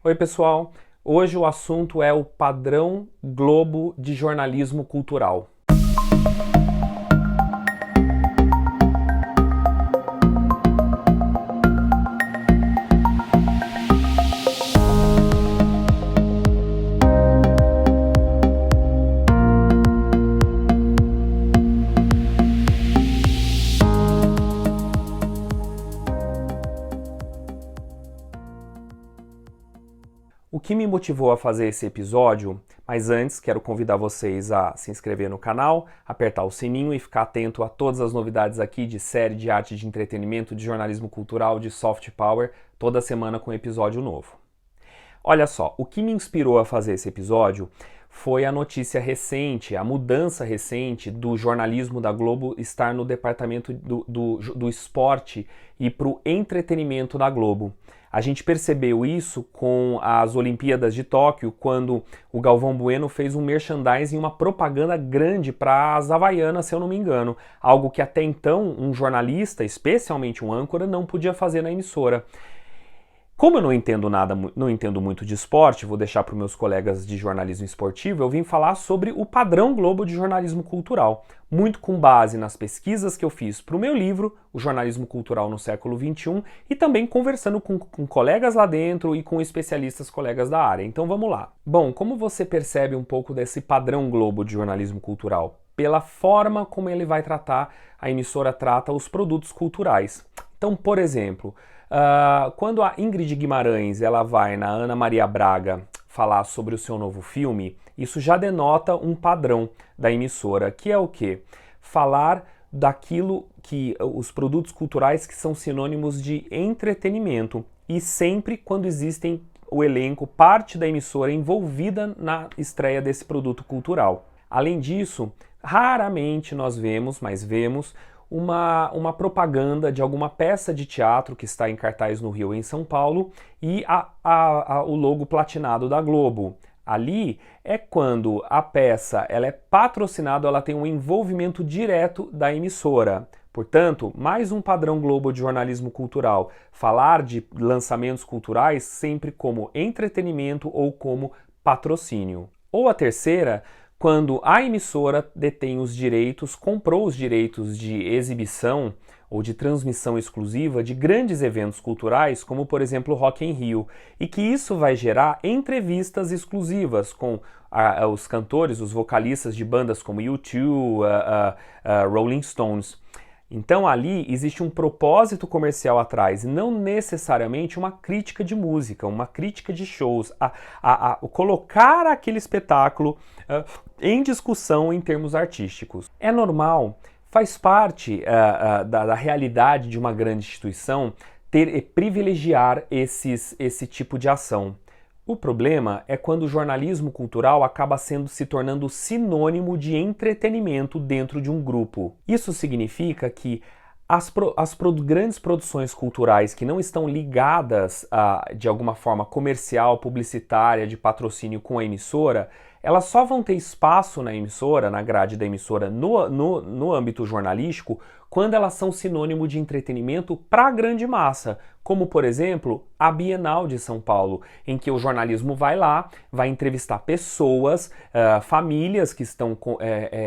Oi, pessoal. Hoje o assunto é o padrão Globo de jornalismo cultural. O que me motivou a fazer esse episódio, mas antes quero convidar vocês a se inscrever no canal, apertar o sininho e ficar atento a todas as novidades aqui de série, de arte, de entretenimento, de jornalismo cultural, de soft power, toda semana com episódio novo. Olha só, o que me inspirou a fazer esse episódio foi a notícia recente, a mudança recente do jornalismo da Globo estar no departamento do esporte e para o entretenimento da Globo. A gente percebeu isso com as Olimpíadas de Tóquio, quando o Galvão Bueno fez um merchandising, uma propaganda grande para as Havaianas, se eu não me engano. Algo que até então um jornalista, especialmente um âncora, não podia fazer na emissora. Como eu não entendo muito de esporte, vou deixar para os meus colegas de jornalismo esportivo, eu vim falar sobre o padrão Globo de jornalismo cultural, muito com base nas pesquisas que eu fiz para o meu livro, O Jornalismo Cultural no Século XXI, e também conversando com colegas lá dentro e com especialistas colegas da área. Então vamos lá. Bom, como você percebe um pouco desse padrão Globo de jornalismo cultural? Pela forma como ele vai tratar, a emissora trata os produtos culturais. Então, por exemplo, quando a Ingrid Guimarães ela vai na Ana Maria Braga falar sobre o seu novo filme, isso já denota um padrão da emissora, que é o quê? Falar daquilo que os produtos culturais que são sinônimos de entretenimento e sempre quando existem o elenco, parte da emissora envolvida na estreia desse produto cultural. Além disso, raramente nós vemos, mas vemos uma propaganda de alguma peça de teatro que está em cartaz no Rio ou em São Paulo e o logo platinado da Globo. Ali é quando a peça ela é patrocinada, ela tem um envolvimento direto da emissora. Portanto, mais um padrão Globo de jornalismo cultural. Falar de lançamentos culturais sempre como entretenimento ou como patrocínio. Ou a terceira, quando a emissora detém os direitos, comprou os direitos de exibição ou de transmissão exclusiva de grandes eventos culturais, como por exemplo o Rock in Rio, e que isso vai gerar entrevistas exclusivas com os cantores, os vocalistas de bandas como U2, Rolling Stones. Então ali existe um propósito comercial atrás, não necessariamente uma crítica de música, uma crítica de shows, colocar aquele espetáculo em discussão em termos artísticos. É normal, faz parte da realidade de uma grande instituição privilegiar esse tipo de ação. O problema é quando o jornalismo cultural acaba se tornando sinônimo de entretenimento dentro de um grupo. Isso significa que as grandes produções culturais que não estão ligadas de alguma forma comercial, publicitária, de patrocínio com a emissora, elas só vão ter espaço na emissora, na grade da emissora, no âmbito jornalístico, quando elas são sinônimo de entretenimento para a grande massa, como, por exemplo, a Bienal de São Paulo, em que o jornalismo vai lá, vai entrevistar pessoas, famílias que estão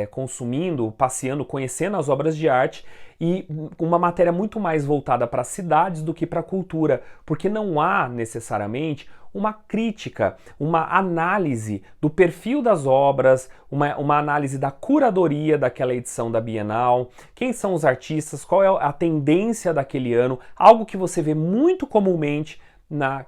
consumindo, passeando, conhecendo as obras de arte, e uma matéria muito mais voltada para as cidades do que para a cultura, porque não há necessariamente uma crítica, uma análise do perfil das obras, uma análise da curadoria daquela edição da Bienal, quem são os artistas, qual é a tendência daquele ano, algo que você vê muito comumente na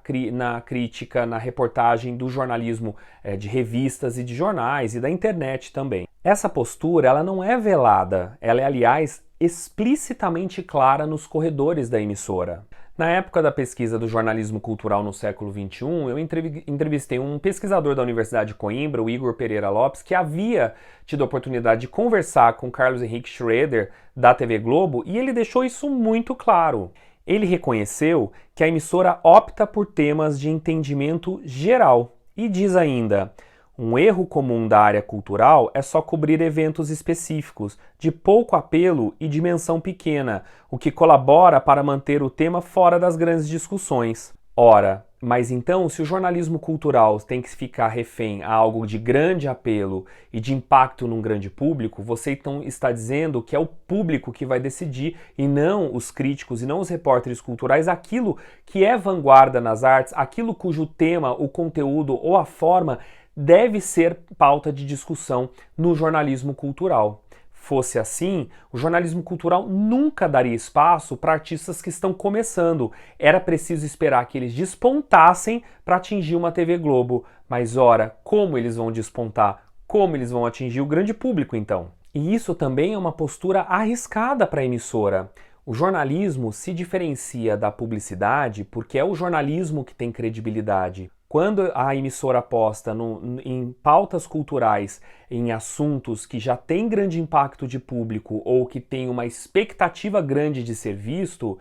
crítica, na reportagem do jornalismo de revistas e de jornais e da internet também. Essa postura ela não é velada, ela é, aliás, explicitamente clara nos corredores da emissora. Na época da pesquisa do jornalismo cultural no século XXI, eu entrevistei um pesquisador da Universidade de Coimbra, o Igor Pereira Lopes, que havia tido a oportunidade de conversar com Carlos Henrique Schroeder, da TV Globo, e ele deixou isso muito claro. Ele reconheceu que a emissora opta por temas de entendimento geral e diz ainda: um erro comum da área cultural é só cobrir eventos específicos, de pouco apelo e dimensão pequena, o que colabora para manter o tema fora das grandes discussões. Ora, Mas então, se o jornalismo cultural tem que ficar refém a algo de grande apelo e de impacto num grande público, você então está dizendo que é o público que vai decidir e não os críticos e não os repórteres culturais aquilo que é vanguarda nas artes, aquilo cujo tema, o conteúdo ou a forma deve ser pauta de discussão no jornalismo cultural. Fosse assim, o jornalismo cultural nunca daria espaço para artistas que estão começando. Era preciso esperar que eles despontassem para atingir uma TV Globo. Mas ora, como eles vão despontar? Como eles vão atingir o grande público então? E isso também é uma postura arriscada para a emissora. O jornalismo se diferencia da publicidade porque é o jornalismo que tem credibilidade. Quando a emissora aposta em pautas culturais, em assuntos que já têm grande impacto de público ou que tem uma expectativa grande de ser visto,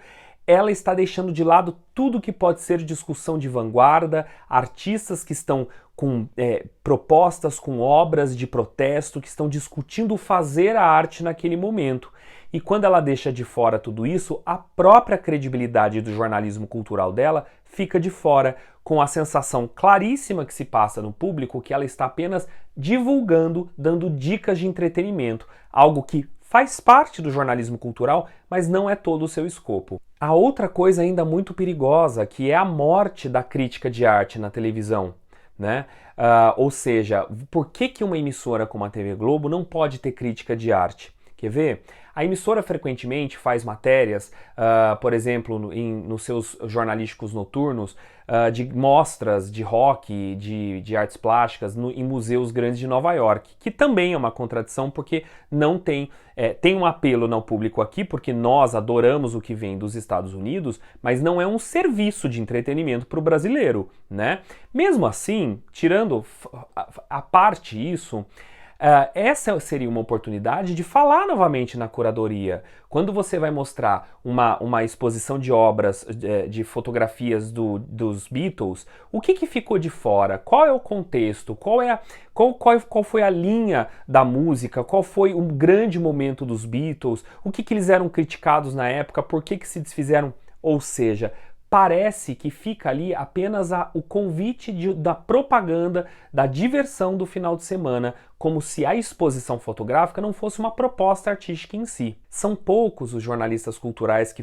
ela está deixando de lado tudo que pode ser discussão de vanguarda, artistas que estão com propostas, com obras de protesto, que estão discutindo fazer a arte naquele momento. E quando ela deixa de fora tudo isso, a própria credibilidade do jornalismo cultural dela fica de fora, com a sensação claríssima que se passa no público que ela está apenas divulgando, dando dicas de entretenimento, algo que faz parte do jornalismo cultural, mas não é todo o seu escopo. A outra coisa ainda muito perigosa, que é a morte da crítica de arte na televisão, né? Ou seja, por que uma emissora como a TV Globo não pode ter crítica de arte? Quer ver? A emissora frequentemente faz matérias, por exemplo, nos seus jornalísticos noturnos, de mostras de rock, de artes plásticas em museus grandes de Nova York, que também é uma contradição porque não tem um apelo no público aqui, porque nós adoramos o que vem dos Estados Unidos, mas não é um serviço de entretenimento para o brasileiro, né? Mesmo assim, tirando a parte isso, essa seria uma oportunidade de falar novamente na curadoria. Quando você vai mostrar uma exposição de obras, de fotografias dos Beatles, o que ficou de fora? Qual é o contexto? Qual foi a linha da música? Qual foi o grande momento dos Beatles? O que eles eram criticados na época? Por que se desfizeram? Ou seja, parece que fica ali apenas o convite da propaganda, da diversão do final de semana, como se a exposição fotográfica não fosse uma proposta artística em si. São poucos os jornalistas culturais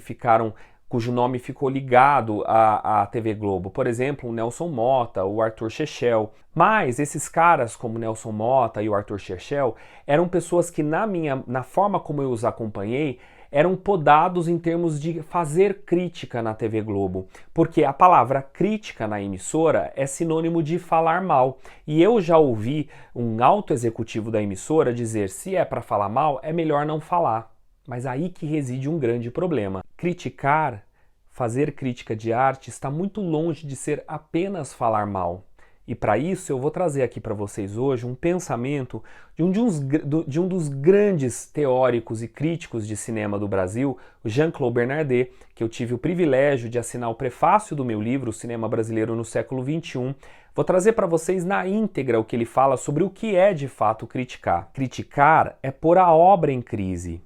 cujo nome ficou ligado à TV Globo. Por exemplo, o Nelson Motta, o Arthur Shechel. Mas esses caras como o Nelson Motta e o Arthur Shechel eram pessoas que na forma como eu os acompanhei, eram podados em termos de fazer crítica na TV Globo, porque a palavra crítica na emissora é sinônimo de falar mal. E eu já ouvi um alto executivo da emissora dizer: se é para falar mal, é melhor não falar. Mas aí que reside um grande problema. Criticar, fazer crítica de arte, está muito longe de ser apenas falar mal. E para isso eu vou trazer aqui para vocês hoje um pensamento de um dos grandes teóricos e críticos de cinema do Brasil, o Jean-Claude Bernardet, que eu tive o privilégio de assinar o prefácio do meu livro, O Cinema Brasileiro no Século XXI. Vou trazer para vocês na íntegra o que ele fala sobre o que é de fato criticar. Criticar é pôr a obra em crise.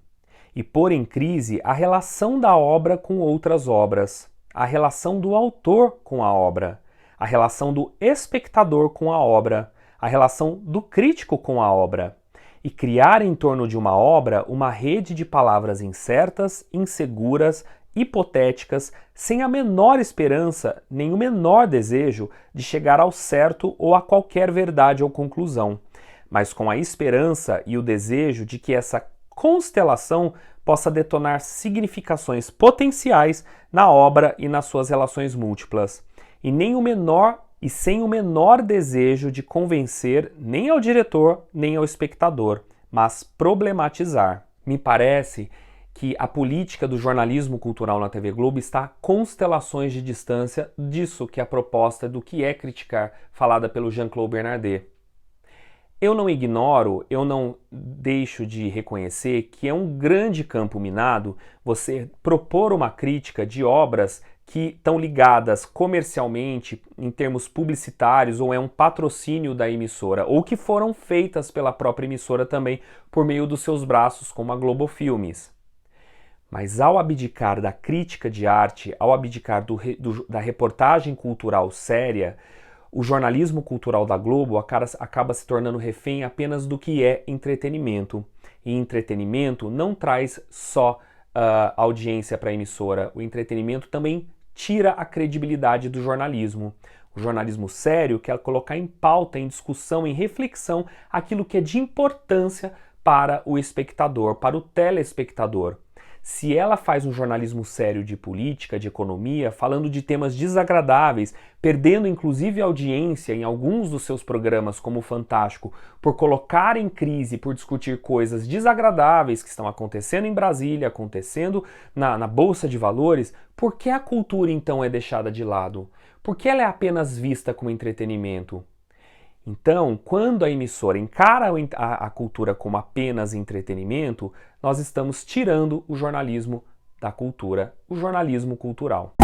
E pôr em crise a relação da obra com outras obras, a relação do autor com a obra, a relação do espectador com a obra, a relação do crítico com a obra, e criar em torno de uma obra uma rede de palavras incertas, inseguras, hipotéticas, sem a menor esperança, nem o menor desejo de chegar ao certo ou a qualquer verdade ou conclusão, mas com a esperança e o desejo de que essa constelação possa detonar significações potenciais na obra e nas suas relações múltiplas. E sem o menor desejo de convencer nem ao diretor nem ao espectador, mas problematizar. Me parece que a política do jornalismo cultural na TV Globo está a constelações de distância disso que é a proposta do que é criticar, falada pelo Jean-Claude Bernardet. Eu não ignoro, eu não deixo de reconhecer que é um grande campo minado você propor uma crítica de obras que estão ligadas comercialmente, em termos publicitários, ou é um patrocínio da emissora, ou que foram feitas pela própria emissora também por meio dos seus braços, como a Globo Filmes. Mas ao abdicar da crítica de arte, ao abdicar da reportagem cultural séria, o jornalismo cultural da Globo acaba se tornando refém apenas do que é entretenimento. E entretenimento não traz só audiência para a emissora, o entretenimento também tira a credibilidade do jornalismo. O jornalismo sério quer colocar em pauta, em discussão, em reflexão aquilo que é de importância para o espectador, para o telespectador. Se ela faz um jornalismo sério de política, de economia, falando de temas desagradáveis, perdendo inclusive audiência em alguns dos seus programas, como o Fantástico, por colocar em crise, por discutir coisas desagradáveis que estão acontecendo em Brasília, acontecendo na Bolsa de Valores, por que a cultura então é deixada de lado? Por que ela é apenas vista como entretenimento? Então, quando a emissora encara a cultura como apenas entretenimento, nós estamos tirando o jornalismo da cultura, o jornalismo cultural.